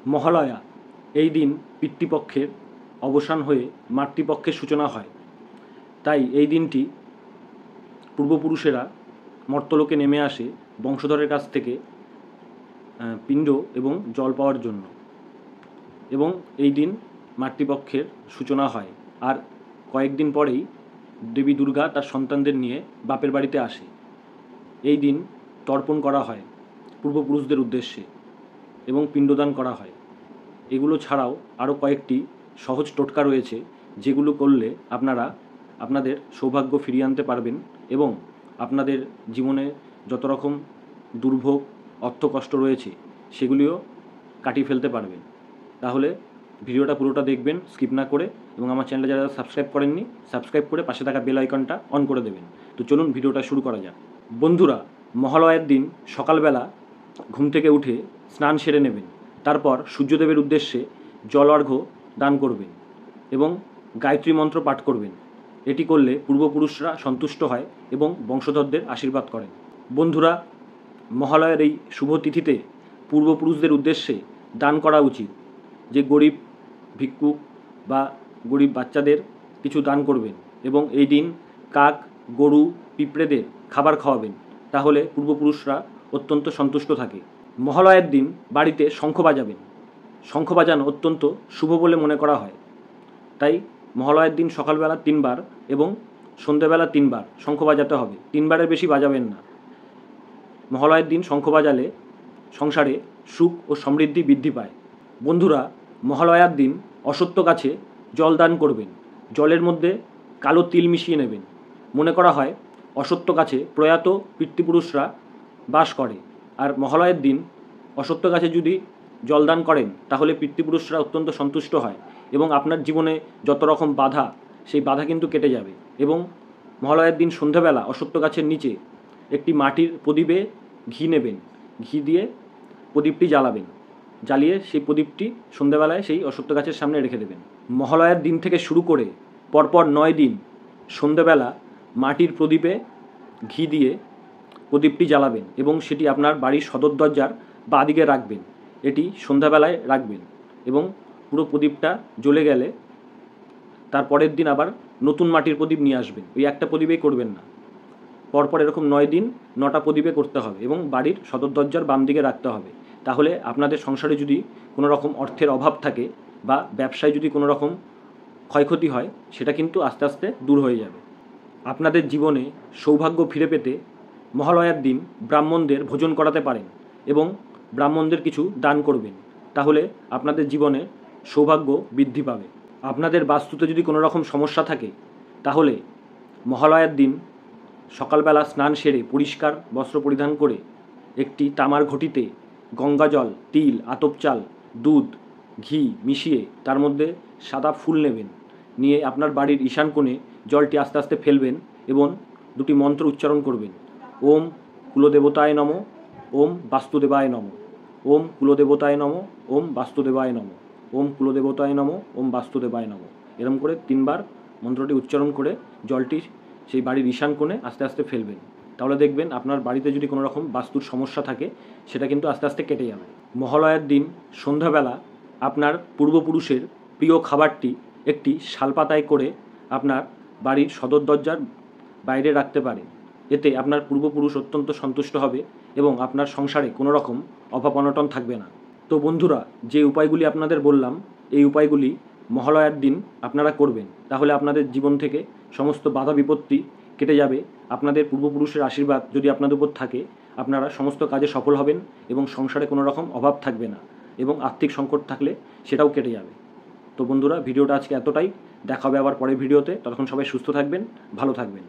মহালয়া এই দিন পিতৃপক্ষের অবসান হয়ে মাতৃপক্ষের সূচনা হয়। তাই এই দিনটি পূর্বপুরুষেরা মর্ত্যলোকে নেমে আসে বংশধরের কাছ থেকে পিণ্ড এবং জল পাওয়ার জন্য, এবং এই দিন মাতৃপক্ষের সূচনা হয়। আর কয়েকদিন পরেই দেবী দুর্গা তার সন্তানদের নিয়ে বাপের বাড়িতে আসে। এই দিন তর্পণ করা হয় পূর্বপুরুষদের উদ্দেশ্যে এবং পিণ্ডদান করা হয়। এগুলো ছাড়াও আরও কয়েকটি সহজ টোটকা রয়েছে, যেগুলো করলে আপনারা আপনাদের সৌভাগ্য ফিরিয়ে আনতে পারবেন এবং আপনাদের জীবনে যত রকম দুর্ভোগ অর্থকষ্ট রয়েছে সেগুলিও কাটিয়ে ফেলতে পারবেন। তাহলে ভিডিওটা পুরোটা দেখবেন স্কিপ না করে, এবং আমার চ্যানেলে যারা সাবস্ক্রাইব করেননি সাবস্ক্রাইব করে পাশে থাকা বেল আইকনটা অন করে দেবেন। তো চলুন ভিডিওটা শুরু করা যাক। বন্ধুরা, মহালয়ার দিন সকালবেলা ঘুম থেকে উঠে স্নান সেরে নেবেন। তারপর সূর্যদেবের উদ্দেশ্যে জল অর্ঘ্য দান করবেন এবং গায়ত্রী মন্ত্র পাঠ করবেন। এটি করলে পূর্বপুরুষরা সন্তুষ্ট হয় এবং বংশধরদের আশীর্বাদ করেন। বন্ধুরা, মহালয়ার এই শুভ তিথিতে পূর্বপুরুষদের উদ্দেশ্যে দান করা উচিত। যে গরিব ভিক্ষুক বা গরিব বাচ্চাদের কিছু দান করবেন এবং এই দিন কাক, গরু, পিঁপড়েদের খাবার খাওয়াবেন। তাহলে পূর্বপুরুষরা অত্যন্ত সন্তুষ্ট থাকে। মহালয়ার দিন বাড়িতে শঙ্খ বাজাবেন। শঙ্খ বাজানো অত্যন্ত শুভ বলে মনে করা হয়। তাই মহালয়ার দিন সকালবেলা 3 বার এবং সন্ধ্যেবেলা 3 বার শঙ্খ বাজাতে হবে। 3 বারের বেশি বাজাবেন না। মহালয়ার দিন শঙ্খ বাজালে সংসারে সুখ ও সমৃদ্ধি বৃদ্ধি পায়। বন্ধুরা, মহালয়ার দিন অশ্বত্থ গাছে জল দান করবেন। জলের মধ্যে কালো তিল মিশিয়ে নেবেন। মনে করা হয় অশ্বত্থ গাছে প্রয়াত পিতৃপুরুষরা বাস করে, আর মহালয়ার দিন অশ্বত্থ গাছে যদি জলদান করেন তাহলে পিতৃপুরুষরা অত্যন্ত সন্তুষ্ট হয় এবং আপনার জীবনে যত রকম বাধা, সেই বাধা কিন্তু কেটে যাবে। এবং মহালয়ার দিন সন্ধ্যাবেলা অশ্বত্থ গাছের নিচে একটি মাটির প্রদীপে ঘি নেবেন। ঘি দিয়ে প্রদীপটি জ্বালাবেন। জ্বালিয়ে সেই প্রদীপটি সন্ধ্যাবেলায় সেই অশ্বত্থ গাছের সামনে রেখে দেবেন। মহালয়ার দিন থেকে শুরু করে পরপর 9 দিন সন্ধ্যাবেলা মাটির প্রদীপে ঘি দিয়ে প্রদীপটি জ্বালাবেন এবং সেটি আপনার বাড়ির সদর দরজার বাঁ দিকে রাখবেন। এটি সন্ধ্যাবেলায় রাখবেন এবং পুরো প্রদীপটা জ্বলে গেলে তারপরের দিন আবার নতুন মাটির প্রদীপ নিয়ে আসবেন। ওই একটা প্রদীপেই করবেন না, পরপর এরকম 9 দিন 9টা প্রদীপে করতে হবে এবং বাড়ির সদর দরজার বাম দিকে রাখতে হবে। তাহলে আপনাদের সংসারে যদি কোনো রকম অর্থের অভাব থাকে বা ব্যবসায় যদি কোনো রকম ক্ষয়ক্ষতি হয়, সেটা কিন্তু আস্তে আস্তে দূর হয়ে যাবে। আপনাদের জীবনে সৌভাগ্য ফিরে পেতে মহালয়ার দিন ব্রাহ্মণদের ভোজন করাতে পারেন এবং ব্রাহ্মণদের কিছু দান করবেন। তাহলে আপনাদের জীবনে সৌভাগ্য বৃদ্ধি পাবে। আপনাদের বাস্তুতে যদি কোনো রকম সমস্যা থাকে তাহলে মহালয়ার দিন সকালবেলা স্নান সেরে পরিষ্কার বস্ত্র পরিধান করে একটি তামার ঘটিতে গঙ্গাজল, তিল, আতপ চাল, দুধ, ঘি মিশিয়ে তার মধ্যে সাদা ফুল নেবেন। নিয়ে আপনার বাড়ির ঈশান কোণে জলটি আস্তে আস্তে ফেলবেন এবং দুটি মন্ত্র উচ্চারণ করবেন। ওম কুলদেবতায় নমঃ, ওম বাস্তুদেবায় নমঃ। ওম কুলদেবতায় নমঃ, ওম বাস্তুদেবায় নমঃ। ওম কুলদেবতায় নমঃ, ওম বাস্তুদেবায় নমঃ। এরকম করে 3 বার মন্ত্রটি উচ্চারণ করে জলটি সেই বাড়ির ঈশান কোণে আস্তে আস্তে ফেলবেন। তাহলে দেখবেন আপনার বাড়িতে যদি কোনো রকম বাস্তুর সমস্যা থাকে সেটা কিন্তু আস্তে আস্তে কেটে যাবে। মহালয়ার দিন সন্ধ্যাবেলা আপনার পূর্বপুরুষের প্রিয় খাবারটি একটি শালপাতায় করে আপনার বাড়ির সদর দরজার বাইরে রাখতে পারেন। এতে আপনার পূর্বপুরুষ অত্যন্ত সন্তুষ্ট হবে এবং আপনার সংসারে কোনো রকম অভাব অনটন থাকবে না। তো বন্ধুরা, যে উপায়গুলি আপনাদের বললাম এই উপায়গুলি মহালয়ার দিন আপনারা করবেন। তাহলে আপনাদের জীবন থেকে সমস্ত বাধা বিপত্তি কেটে যাবে। আপনাদের পূর্বপুরুষের আশীর্বাদ যদি আপনাদের উপর থাকে, আপনারা সমস্ত কাজে সফল হবেন এবং সংসারে কোনো রকম অভাব থাকবে না এবং আর্থিক সংকট থাকলে সেটাও কেটে যাবে। তো বন্ধুরা, ভিডিওটা আজকে এতটাই। দেখা হবে আবার পরের ভিডিওতে। ততক্ষণ সবাই সুস্থ থাকবেন, ভালো থাকবেন।